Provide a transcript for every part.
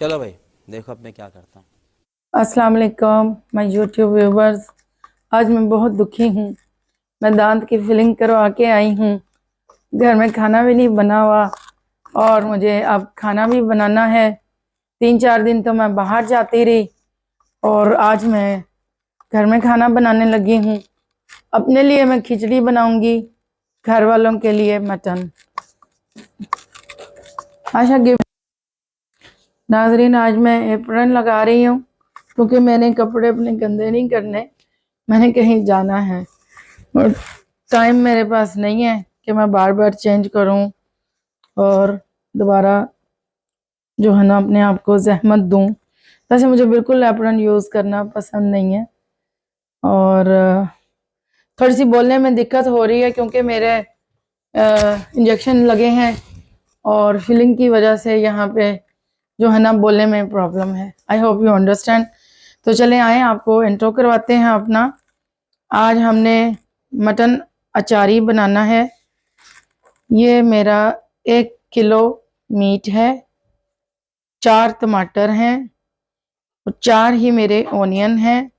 चलो भाई, देखो अब मैं क्या करता हूँ। अस्सलाम वालेकुम माय यूट्यूब व्यूवर्स। आज मैं बहुत दुखी हूँ। मैं दांत की फिलिंग करवा के आई हूँ। घर में खाना भी नहीं बना हुआ और मुझे अब खाना भी बनाना है। 3-4 दिन तो मैं बाहर जाती रही और आज मैं घर में खाना बनाने लगी हूँ। अपने लिए मैं खिचड़ी बनाऊंगी, घर वालों के लिए मटन। आशा गिफ्ट नाजरीन, आज मैं एप्रन लगा रही हूँ क्योंकि मैंने कपड़े अपने गंदे नहीं करने, मैंने कहीं जाना है और टाइम मेरे पास नहीं है कि मैं बार बार चेंज करूं और दोबारा जो है ना अपने आप को जहमत दूं। वैसे मुझे बिल्कुल एप्रन यूज़ करना पसंद नहीं है और थोड़ी सी बोलने में दिक्कत हो रही है क्योंकि मेरे इंजेक्शन लगे हैं और फिलिंग की वजह से यहाँ पे जो है ना बोलने में प्रॉब्लम है। I hope you understand. तो चले आए आपको इंट्रो करवाते हैं अपना। आज हमने मटन अचारी बनाना है। ये मेरा 1 किलो मीट है, 4 टमाटर हैं और 4 ही मेरे ओनियन हैं,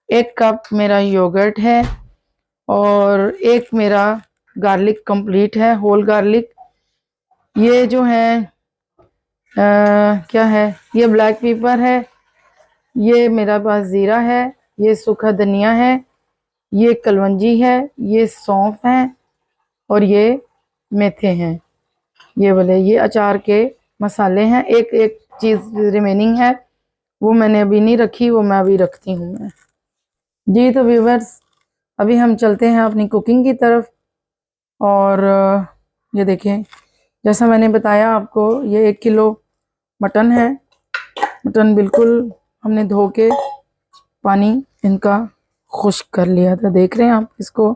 1 कप मेरा योगर्ट है और 1 मेरा गार्लिक कंप्लीट है, होल गार्लिक। ये जो है क्या है, ये ब्लैक पेपर है, ये मेरा पास ज़ीरा है, ये सूखा धनिया है, ये कलवंजी है, ये सौंफ है और ये मेथे हैं। ये वाले ये अचार के मसाले हैं। एक एक चीज़ रिमेनिंग है, वो मैंने अभी नहीं रखी, वो मैं अभी रखती हूँ मैं। जी तो व्यूवर्स, अभी हम चलते हैं अपनी कुकिंग की तरफ। और ये देखें, जैसा मैंने बताया आपको, ये 1 किलो मटन है। मटन बिल्कुल हमने धो के पानी इनका खुश्क कर लिया था, देख रहे हैं आप इसको।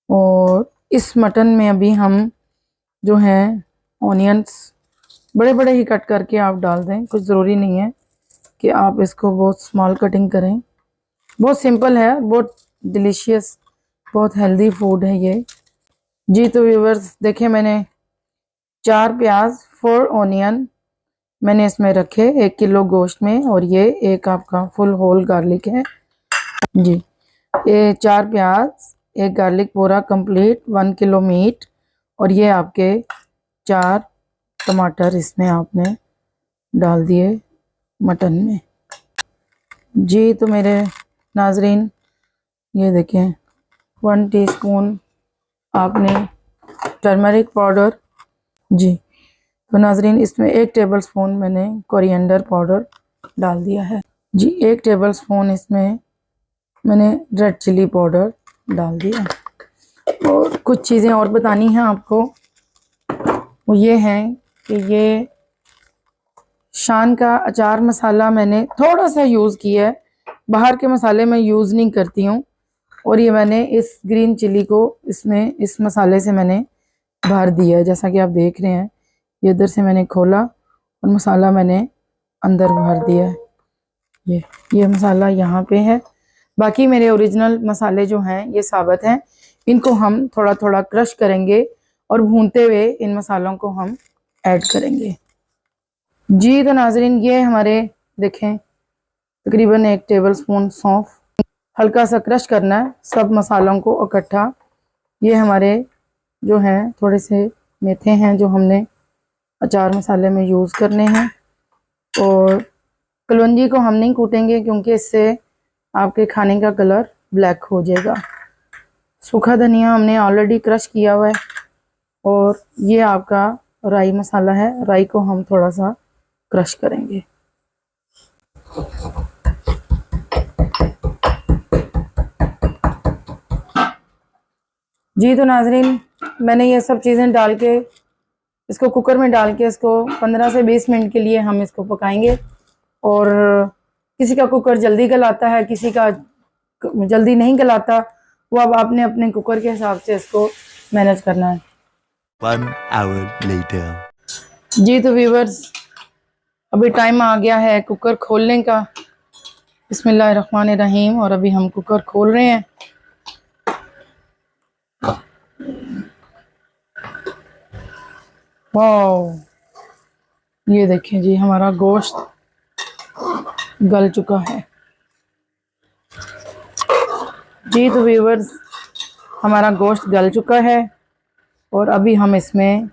और इस मटन में अभी हम जो है ऑनियंस बड़े बड़े ही कट करके आप डाल दें, कुछ ज़रूरी नहीं है कि आप इसको बहुत स्मॉल कटिंग करें। बहुत सिंपल है, बहुत डिलीशियस, बहुत हेल्दी फूड है ये। जी तो व्यूवर्स देखें, मैंने 4 प्याज 4 ऑनियन मैंने इसमें रखे 1 किलो गोश्त में, और ये एक आपका फुल होल गार्लिक है जी। ये 4 प्याज, 1 गार्लिक पूरा कंप्लीट, 1 किलो मीट और ये आपके 4 टमाटर इसमें आपने डाल दिए मटन में। जी तो मेरे नाजरीन, ये देखें 1 टीस्पून आपने टर्मरिक पाउडर जी। तो नाजरीन, इसमें 1 टेबलस्पून मैंने कोरिएंडर पाउडर डाल दिया है जी। 1 टेबलस्पून इसमें मैंने रेड चिली पाउडर डाल दिया। और कुछ चीज़ें और बतानी हैं आपको, वो ये हैं कि ये शान का अचार मसाला मैंने थोड़ा सा यूज़ किया है, बाहर के मसाले मैं यूज़ नहीं करती हूँ। और ये मैंने इस ग्रीन चिली को इसमें इस मसाले से मैंने भर दिया है, जैसा कि आप देख रहे हैं। ये इधर से मैंने खोला और मसाला मैंने अंदर भर दिया है। ये मसाला यहाँ पे है। बाकी मेरे ओरिजिनल मसाले जो हैं ये साबित हैं, इनको हम थोड़ा थोड़ा क्रश करेंगे और भूनते हुए इन मसालों को हम ऐड करेंगे जी। तो नाजरीन, ये हमारे देखें तकरीबन 1 टेबलस्पून सौंफ, हल्का सा क्रश करना है सब मसालों को इकट्ठा। ये हमारे जो हैं थोड़े से मेथे हैं जो हमने अचार मसाले में यूज़ करने हैं। और कलवंजी को हम नहीं कूटेंगे क्योंकि इससे आपके खाने का कलर ब्लैक हो जाएगा। सूखा धनिया हमने ऑलरेडी क्रश किया हुआ है। और ये आपका राई मसाला है, राई को हम थोड़ा सा क्रश करेंगे। जी तो नाजरीन, मैंने ये सब चीज़ें डाल के इसको कुकर में डाल के इसको 15 से 20 मिनट के लिए हम इसको पकाएंगे। और किसी का कुकर जल्दी गलाता है, किसी का जल्दी नहीं गलाता, वो अब आपने अपने कुकर के हिसाब से इसको मैनेज करना है। 1 hour later. जी तो व्यूवर्स, अभी टाइम आ गया है कुकर खोलने का। बिस्मिल्लाहिर्रहमानिर्रहीम। और अभी हम कुकर खोल रहे हैं। वाओ, ये देखिए जी, हमारा गोश्त गल चुका है जी। तो व्यूअर्स, हमारा गोश्त गल चुका है और अभी हम इसमें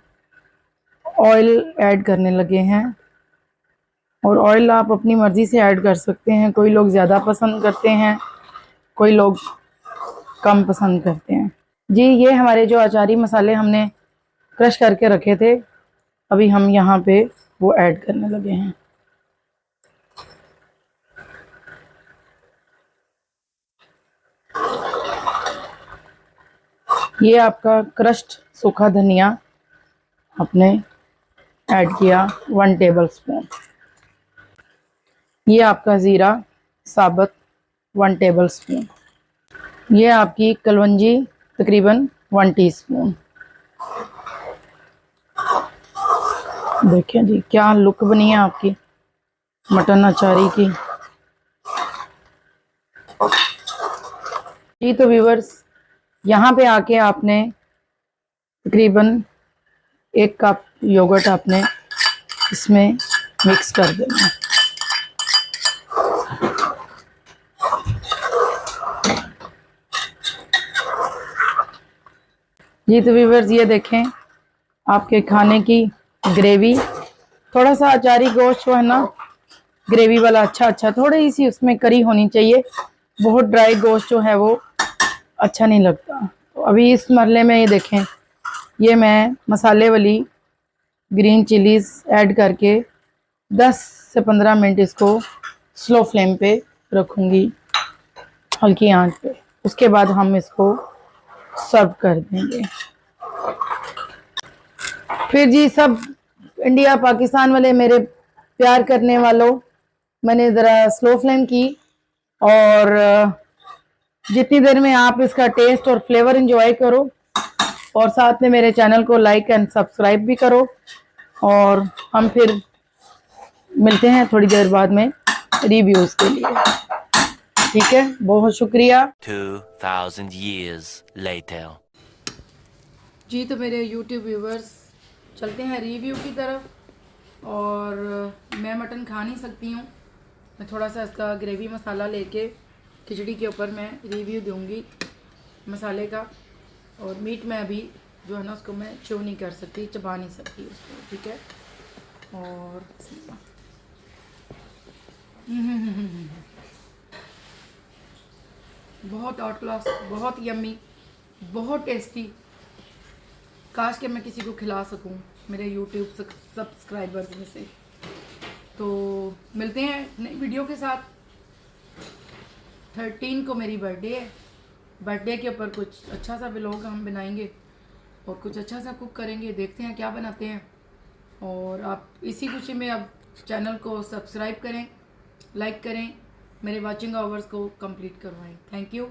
ऑयल ऐड करने लगे हैं। और ऑयल आप अपनी मर्ज़ी से ऐड कर सकते हैं। कोई लोग ज़्यादा पसंद करते हैं, कोई लोग कम पसंद करते हैं जी। ये हमारे जो अचारी मसाले हमने क्रश करके रखे थे, अभी हम यहाँ पे वो ऐड करने लगे हैं। ये आपका क्रश्ड सूखा धनिया आपने ऐड किया 1 टेबलस्पून। ये आपका ज़ीरा साबुत 1 टेबलस्पून। ये आपकी कलवंजी तकरीबन 1 टीस्पून। देखिए जी, क्या लुक बनी है आपकी मटन अचारी की जी। तो व्यूअर्स, यहाँ पे आके आपने तकरीबन 1 कप योगर्ट आपने इसमें मिक्स कर देना। जी तो व्यूअर्स, ये देखें आपके खाने की ग्रेवी। थोड़ा सा अचारी गोश्त जो है ना, ग्रेवी वाला अच्छा थोड़ी सी उसमें करी होनी चाहिए। बहुत ड्राई गोश्त जो है वो अच्छा नहीं लगता। तो अभी इस मरले में ये देखें, ये मैं मसाले वाली ग्रीन चिलीज़ ऐड करके 10 से 15 मिनट इसको स्लो फ्लेम पे रखूँगी, हल्की आंच पे। उसके बाद हम इसको सर्व कर देंगे। फिर जी सब इंडिया पाकिस्तान वाले मेरे प्यार करने वालों, मैंने ज़रा स्लो फ्लेम की और जितनी देर में आप इसका टेस्ट और फ्लेवर एंजॉय करो और साथ में मेरे चैनल को लाइक एंड सब्सक्राइब भी करो। और हम फिर मिलते हैं थोड़ी देर बाद में रिव्यूज़ के लिए, ठीक है। बहुत शुक्रिया। 2000 years later. जी तो मेरे YouTube व्यूवर्स, चलते हैं रिव्यू की तरफ। और मैं मटन खा नहीं सकती हूँ, मैं थोड़ा सा इसका ग्रेवी मसाला लेके खिचड़ी के ऊपर मैं रिव्यू दूंगी मसाले का। और मीट में अभी जो है ना उसको मैं च्यू नहीं कर सकती, चबा नहीं सकती उसको, ठीक है। और बहुत आउट क्लास, बहुत यम्मी, बहुत टेस्टी। काश कि मैं किसी को खिला सकूं मेरे YouTube सब्सक्राइबर्स में से। तो मिलते हैं नई वीडियो के साथ। 13 को मेरी बर्थडे है, बर्थडे के ऊपर कुछ अच्छा सा व्लॉग हम बनाएंगे और कुछ अच्छा सा कुक करेंगे, देखते हैं क्या बनाते हैं। और आप इसी खुशी में अब चैनल को सब्सक्राइब करें, लाइक करें, मेरे वॉचिंग आवर्स को कंप्लीट करवाएं। Thank you.